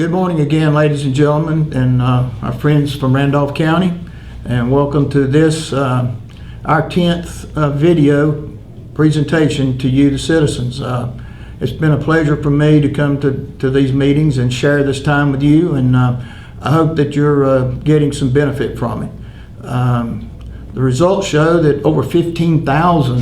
Good morning again, ladies and gentlemen, and our friends from Randolph County, and welcome to this, our 10th video presentation to you, the citizens. It's been a pleasure for me to come to these meetings and share this time with you, and I hope that you're getting some benefit from it. The results show that over 15,000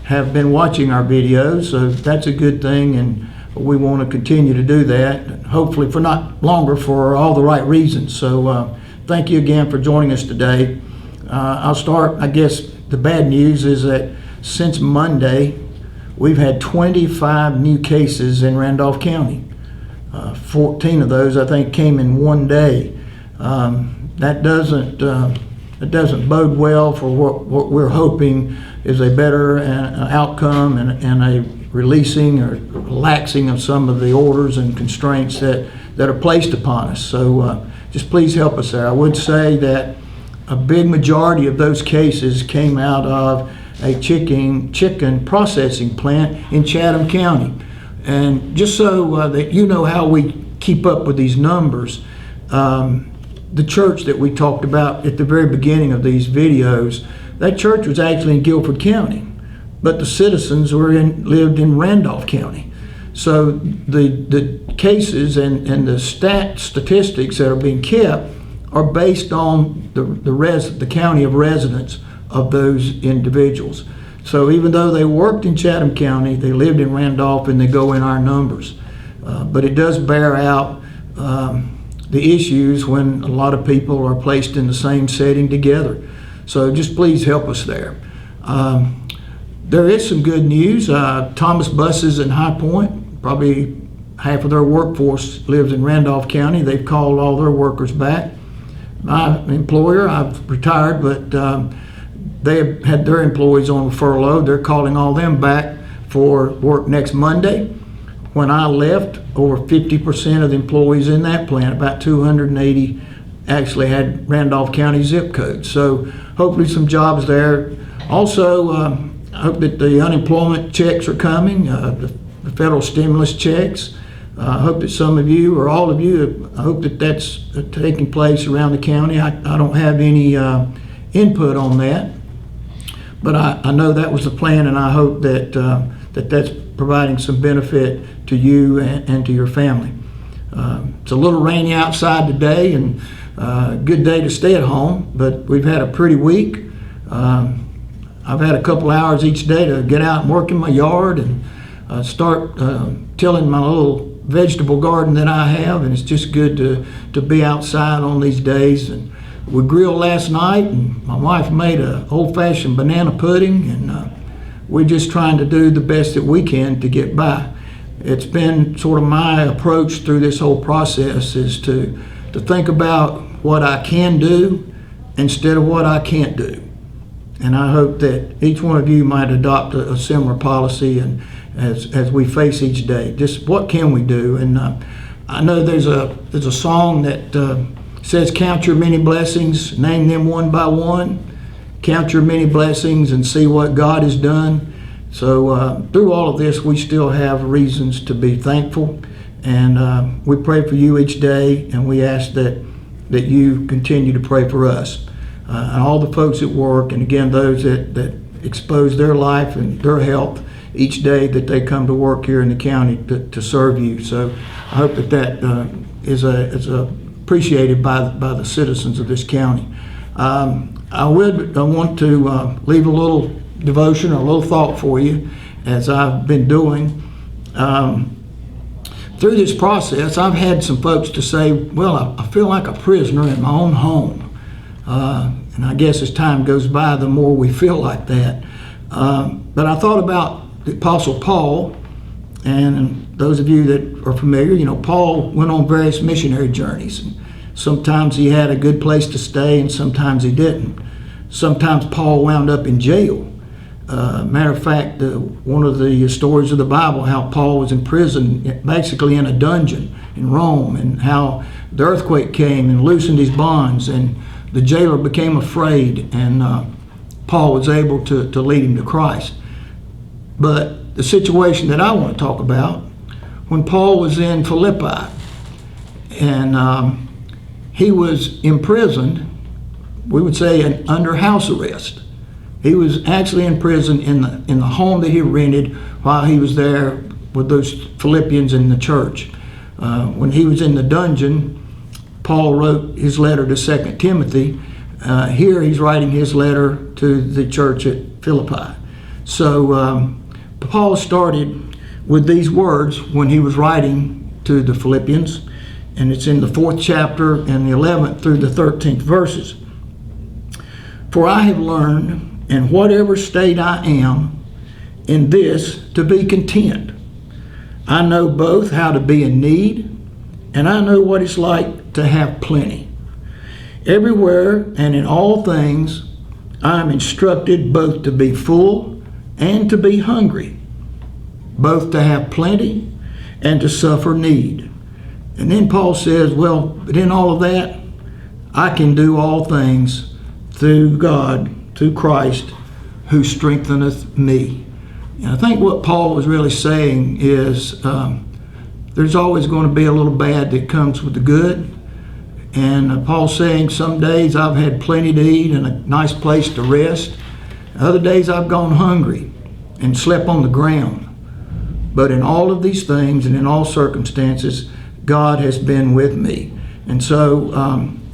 have been watching our videos, so that's a good thing, and we want to continue to do that, hopefully for not longer, for all the right reasons. So thank you again for joining us today. I'll start, I guess the bad news is that since Monday, we've had 25 new cases in Randolph County. 14 of those, I think, came in one day. That doesn't bode well for what we're hoping is a better outcome and a releasing or relaxing of some of the orders and constraints that are placed upon us. So just please help us there. I would say that a big majority of those cases came out of a chicken processing plant in Chatham County. And just so that you know how we keep up with these numbers, the church that we talked about at the very beginning of these videos, that church was actually in Guilford County, but the citizens lived in Randolph County. So the cases and the statistics that are being kept are based on the county of residence of those individuals. So even though they worked in Chatham County, they lived in Randolph, and they go in our numbers. But it does bear out the issues when a lot of people are placed in the same setting together. So just please help us there. There is some good news. Thomas Buses in High Point, probably half of their workforce lives in Randolph County. They've called all their workers back. My employer, I've retired, but they have had their employees on furlough. They're calling all them back for work next Monday. When I left, over 50% of the employees in that plant, about 280, actually had Randolph County zip code. So hopefully some jobs there. Also, I hope that the unemployment checks are coming, the federal stimulus checks. I hope that some of you, or all of you, I hope that that's taking place around the county. I don't have any input on that, but I know that was the plan, and I hope that that's providing some benefit to you and to your family. It's a little rainy outside today, and good day to stay at home, but we've had a pretty week. I've had a couple hours each day to get out and work in my yard and start tilling my little vegetable garden that I have, and it's just good to be outside on these days. And we grilled last night, and my wife made a old-fashioned banana pudding, and we're just trying to do the best that we can to get by. It's been sort of my approach through this whole process is to think about what I can do instead of what I can't do. And I hope that each one of you might adopt a similar policy, and as we face each day, just what can we do? And I know there's a song that says, count your many blessings, name them one by one, count your many blessings and see what God has done. So through all of this, we still have reasons to be thankful, and we pray for you each day, and we ask that you continue to pray for us. And all the folks at work, and again, those that expose their life and their health each day that they come to work here in the county to serve you. So I hope that is appreciated by the citizens of this county. I want to leave a little devotion or a little thought for you, as I've been doing. Through this process, I've had some folks to say, well, I feel like a prisoner in my own home. And I guess as time goes by, the more we feel like that. But I thought about the Apostle Paul, and those of you that are familiar, Paul went on various missionary journeys. And sometimes he had a good place to stay, and sometimes he didn't. Sometimes Paul wound up in jail. Matter of fact, one of the stories of the Bible, how Paul was in prison, basically in a dungeon in Rome, and how the earthquake came and loosened his bonds, and the jailer became afraid, and Paul was able to lead him to Christ. But the situation that I want to talk about, when Paul was in Philippi, and he was imprisoned, we would say under house arrest. He was actually in prison in the home that he rented while he was there with those Philippians in the church. When he was in the dungeon, Paul wrote his letter to 2 Timothy. Here he's writing his letter to the church at Philippi. So Paul started with these words when he was writing to the Philippians, and it's in the 4th chapter and the 11th through the 13th verses. For I have learned, in whatever state I am, in this to be content. I know both how to be in need, and I know what it's like to have plenty. Everywhere and in all things, I am instructed both to be full and to be hungry, both to have plenty and to suffer need. And then Paul says, well, but in all of that, I can do all things through God, through Christ, who strengtheneth me. And I think what Paul was really saying is there's always going to be a little bad that comes with the good. And Paul's saying some days I've had plenty to eat and a nice place to rest. Other days I've gone hungry and slept on the ground. But in all of these things and in all circumstances, God has been with me. And so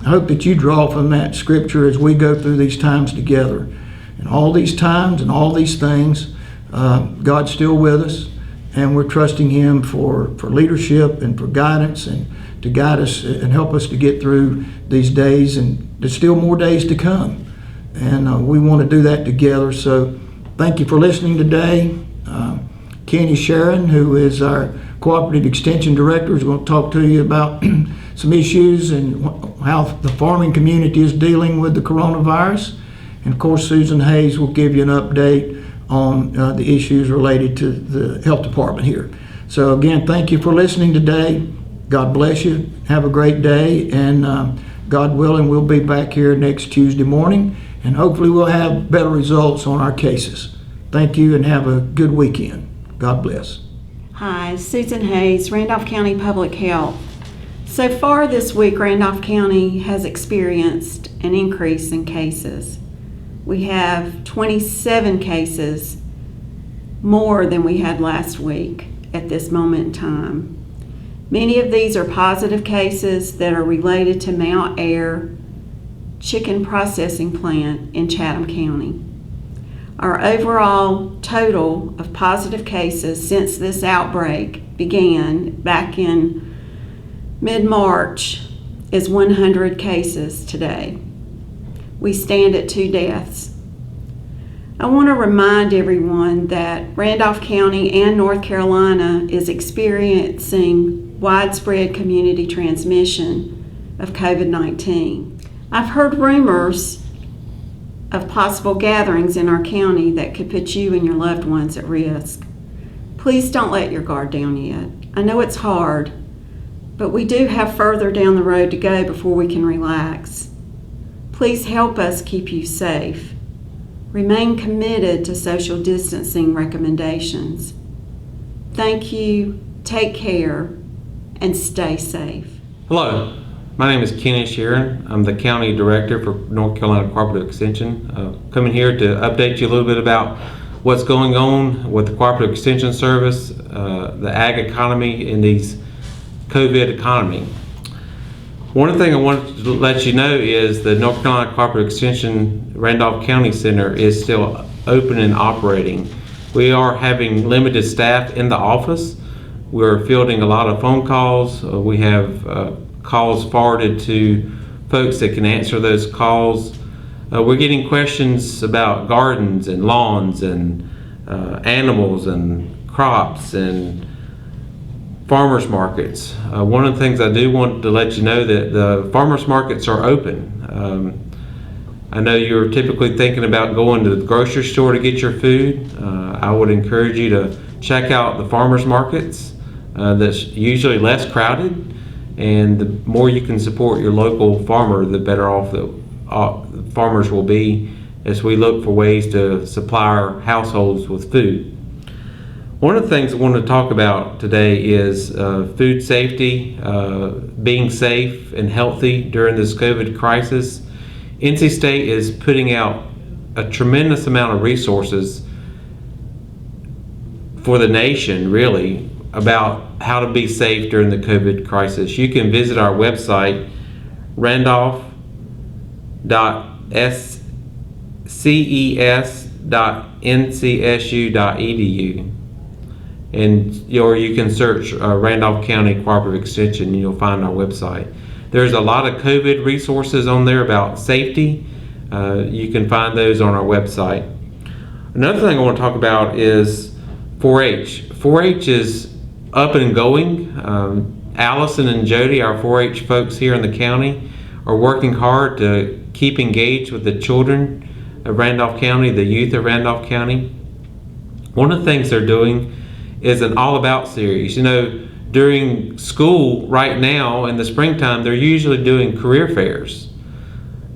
I hope that you draw from that scripture as we go through these times together. And all these times and all these things, God's still with us, and we're trusting Him for leadership and for guidance and to guide us and help us to get through these days, and there's still more days to come. And we want to do that together. So thank you for listening today. Kenny Sharon, who is our Cooperative Extension Director, is going to talk to you about some issues and how the farming community is dealing with the coronavirus. And of course, Susan Hayes will give you an update on the issues related to the health department here. So again, thank you for listening today. God bless you. Have a great day. And God willing, we'll be back here next Tuesday morning. And hopefully we'll have better results on our cases. Thank you and have a good weekend. God bless. Hi, Susan Hayes, Randolph County Public Health. So far this week, Randolph County has experienced an increase in cases. We have 27 cases more than we had last week at this moment in time. Many of these are positive cases that are related to Mount Ayr Chicken Processing Plant in Chatham County. Our overall total of positive cases since this outbreak began back in mid-March is 100 cases today. We stand at 2 deaths. I want to remind everyone that Randolph County and North Carolina is experiencing widespread community transmission of COVID-19. I've heard rumors of possible gatherings in our county that could put you and your loved ones at risk. Please don't let your guard down yet. I know it's hard, but we do have further down the road to go before we can relax. Please help us keep you safe. Remain committed to social distancing recommendations. Thank you, take care, and stay safe. Hello. My name is Kenny Sharon. I'm the County Director for North Carolina Cooperative Extension. Coming here to update you a little bit about what's going on with the Cooperative Extension Service, the ag economy, and these COVID economy. One thing I wanted to let you know is the North Carolina Cooperative Extension Randolph County Center is still open and operating. We are having limited staff in the office. We're fielding a lot of phone calls. We have calls forwarded to folks that can answer those calls. We're getting questions about gardens and lawns and animals and crops and farmers markets. One of the things I do want to let you know that the farmers markets are open. I know you're typically thinking about going to the grocery store to get your food. I would encourage you to check out the farmers markets. That's usually less crowded. And the more you can support your local farmer, the better off the farmers will be as we look for ways to supply our households with food. One of the things I want to talk about today is food safety, being safe and healthy during this COVID crisis. NC State is putting out a tremendous amount of resources for the nation, really, about how to be safe during the COVID crisis. You can visit our website, randolph.ces.ncsu.edu. Or you can search Randolph County Cooperative Extension and you'll find our website. There's a lot of COVID resources on there about safety. You can find those on our website. Another thing I want to talk about is 4-H. 4-H is up and going. Allison and Jody, our 4-H folks here in the county, are working hard to keep engaged with the children of Randolph County, the youth of Randolph County. One of the things they're doing is an All About series. You know, during school right now in the springtime, they're usually doing career fairs.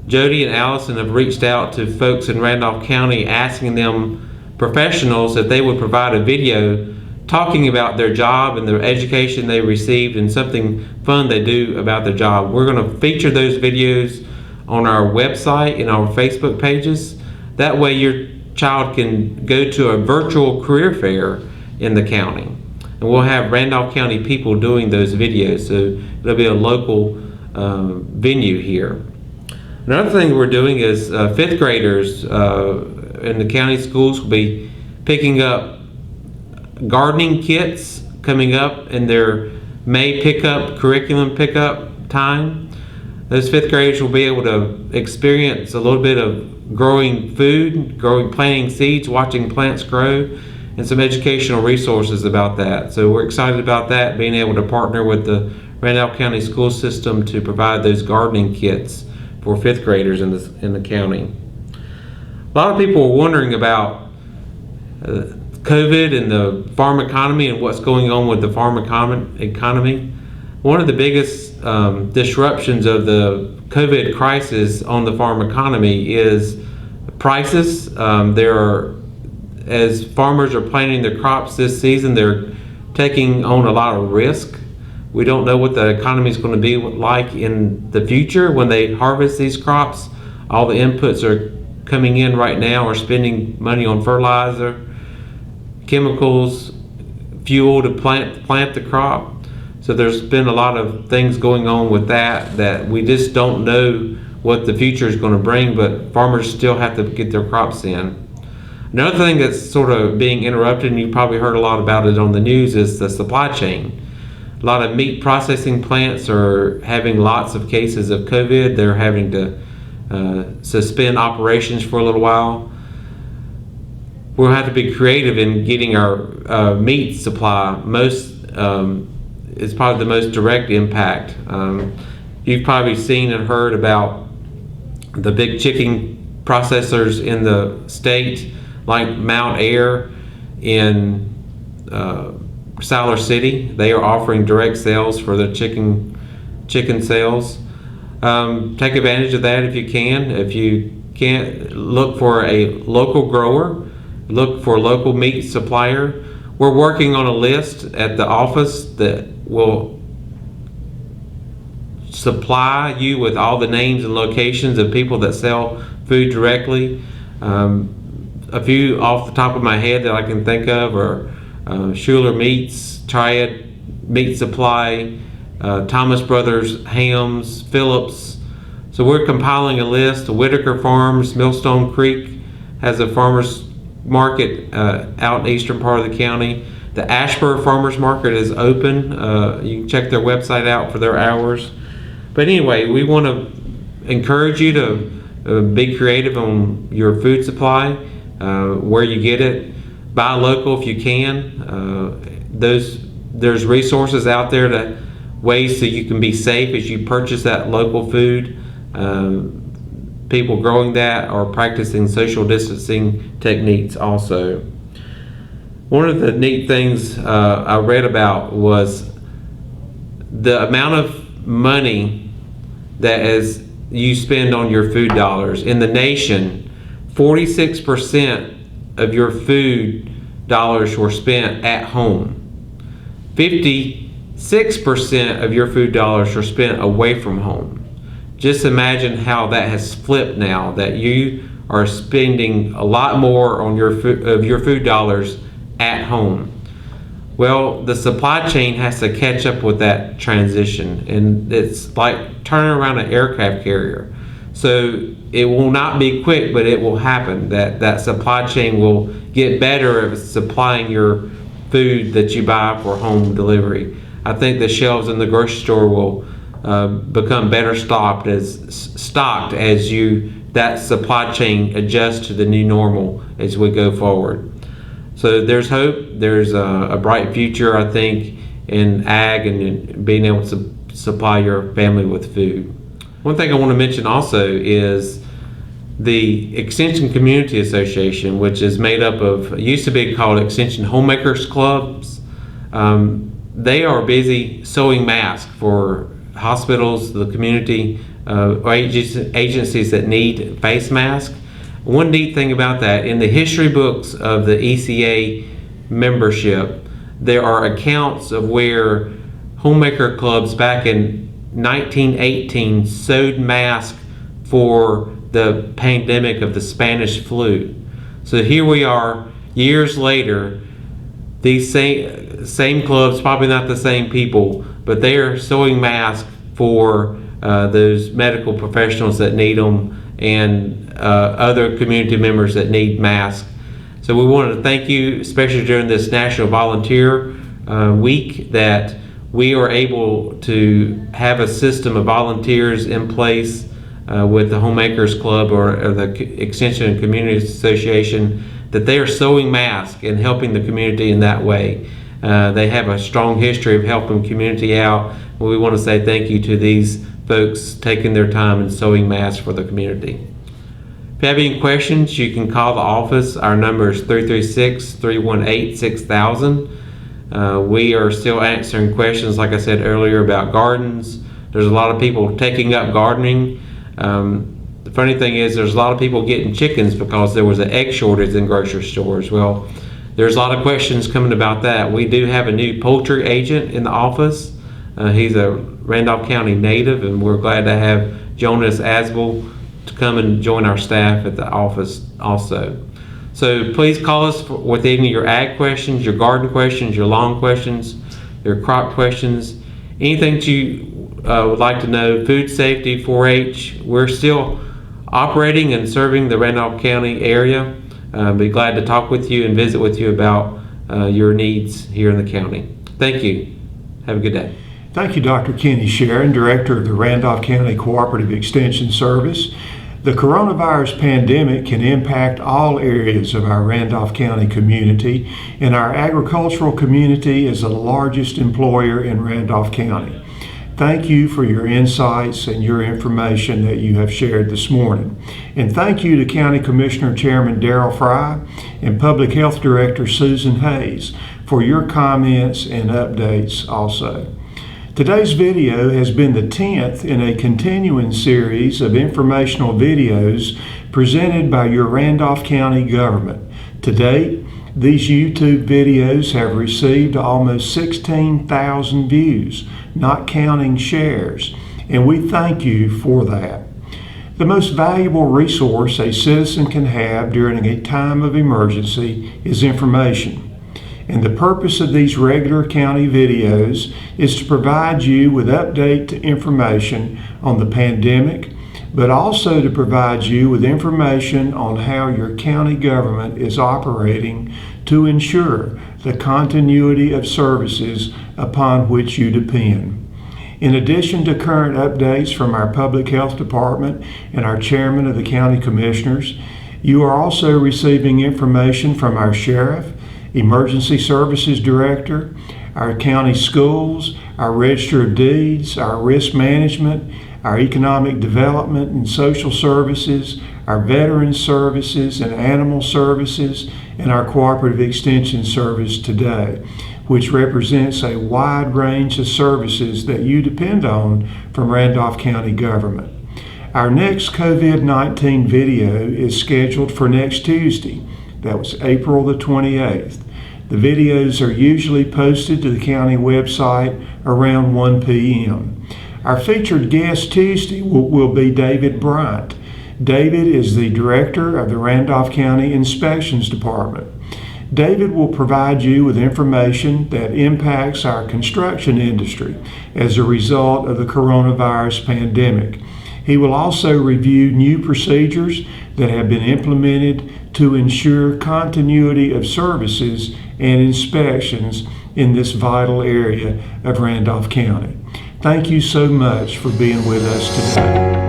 Jody and Allison have reached out to folks in Randolph County asking them, professionals, that they would provide a video talking about their job and their education they received and something fun they do about their job. We're going to feature those videos on our website and our Facebook pages. That way your child can go to a virtual career fair in the county. And we'll have Randolph County people doing those videos, so it'll be a local venue here. Another thing we're doing is 5th graders in the county schools will be picking up gardening kits coming up in their May curriculum pickup time. Those 5th graders will be able to experience a little bit of growing food, planting seeds, watching plants grow, and some educational resources about that. So we're excited about that, being able to partner with the Randolph County school system to provide those gardening kits for 5th graders in the county. A lot of people are wondering about COVID and the farm economy and what's going on with the farm economy. One of the biggest disruptions of the COVID crisis on the farm economy is prices. As farmers are planting their crops this season, they're taking on a lot of risk. We don't know what the economy is going to be like in the future when they harvest these crops. All the inputs are coming in right now are spending money on fertilizer, chemicals, fuel to plant the crop. So there's been a lot of things going on with that we just don't know what the future is going to bring, but farmers still have to get their crops in. Another thing that's sort of being interrupted, and you probably heard a lot about it on the news, is the supply chain. A lot of meat processing plants are having lots of cases of COVID. They're having to suspend operations for a little while. We'll have to be creative in getting our meat supply. It's probably the most direct impact. You've probably seen and heard about the big chicken processors in the state, like Mount Air in Siler City. They are offering direct sales for their chicken sales. Take advantage of that if you can. If you can't, look for a local grower, look for a local meat supplier. We're working on a list at the office that will supply you with all the names and locations of people that sell food directly. A few off the top of my head that I can think of are Schuler Meats, Triad Meat Supply, Thomas Brothers Hams, Phillips. So we're compiling a list. Whitaker Farms, Millstone Creek has a farmers market out in the eastern part of the county. The Ashburn Farmers Market is open. You can check their website out for their hours. But anyway, we want to encourage you to be creative on your food supply, where you get it. Buy local if you can. There's resources out there, ways so you can be safe as you purchase that local food. People growing that are practicing social distancing techniques also. One of the neat things I read about was the amount of money that as you spend on your food dollars. In the nation, 46% of your food dollars were spent at home. 56% of your food dollars are spent away from home. Just imagine how that has flipped now, that you are spending a lot more on your food dollars at home. Well, the supply chain has to catch up with that transition, and it's like turning around an aircraft carrier. So it will not be quick, but it will happen. That supply chain will get better at supplying your food that you buy for home delivery. I think the shelves in the grocery store will become better stocked as that supply chain adjusts to the new normal as we go forward. So there's hope. There's a bright future, I think, in ag and in being able to supply your family with food. One thing I want to mention also is the Extension Community Association, which is made up of, used to be called Extension Homemakers Clubs. They are busy sewing masks for hospitals, the community, agencies that need face masks. One neat thing about that, in the history books of the ECA membership, there are accounts of where homemaker clubs back in 1918 sewed masks for the pandemic of the Spanish flu. So here we are, years later, these same clubs, probably not the same people, but they are sewing masks for those medical professionals that need them, and other community members that need masks. So we wanted to thank you, especially during this National Volunteer Week, that we are able to have a system of volunteers in place with the Homemakers Club or the Extension and Community Association, that they are sewing masks and helping the community in that way. They have a strong history of helping community out. We want to say thank you to these folks taking their time and sewing masks for the community. If you have any questions, you can call the office. Our number is 336-318-6000. We are still answering questions, like I said earlier, about gardens. There's a lot of people taking up gardening. The funny thing is there's a lot of people getting chickens because there was an egg shortage in grocery stores. Well, there's a lot of questions coming about that. We do have a new poultry agent in the office. He's a Randolph County native, and we're glad to have Jonas Asbel to come and join our staff at the office also. So please call us with any of your ag questions, your garden questions, your lawn questions, your crop questions, anything that you would like to know, food safety, 4-H. We're still operating and serving the Randolph County area. Be glad to talk with you and visit with you about your needs here in the county. Thank you. Have a good day. Thank you, Dr. Kenny Sharon, Director of the Randolph County Cooperative Extension Service. The coronavirus pandemic can impact all areas of our Randolph County community, and our agricultural community is the largest employer in Randolph County. Thank you for your insights and your information that you have shared this morning. And thank you to County Commissioner Chairman Darrell Fry and Public Health Director Susan Hayes for your comments and updates also. Today's video has been the 10th in a continuing series of informational videos presented by your Randolph County government. To date, these YouTube videos have received almost 16,000 views, not counting shares, and we thank you for that. The most valuable resource a citizen can have during a time of emergency is information. And the purpose of these regular county videos is to provide you with update information on the pandemic, but also to provide you with information on how your county government is operating to ensure the continuity of services upon which you depend. In addition to current updates from our Public Health Department and our Chairman of the County Commissioners, you are also receiving information from our Sheriff, Emergency Services Director, our county schools, our Register of Deeds, our risk management, our economic development and social services, our veterans services and animal services, and our cooperative extension service today, which represents a wide range of services that you depend on from Randolph County government. Our next COVID-19 video is scheduled for next Tuesday. That was April the 28th. The videos are usually posted to the county website around 1 p.m. Our featured guest Tuesday will be David Bryant. David is the director of the Randolph County Inspections Department. David will provide you with information that impacts our construction industry as a result of the coronavirus pandemic. He will also review new procedures that have been implemented to ensure continuity of services and inspections in this vital area of Randolph County. Thank you so much for being with us today.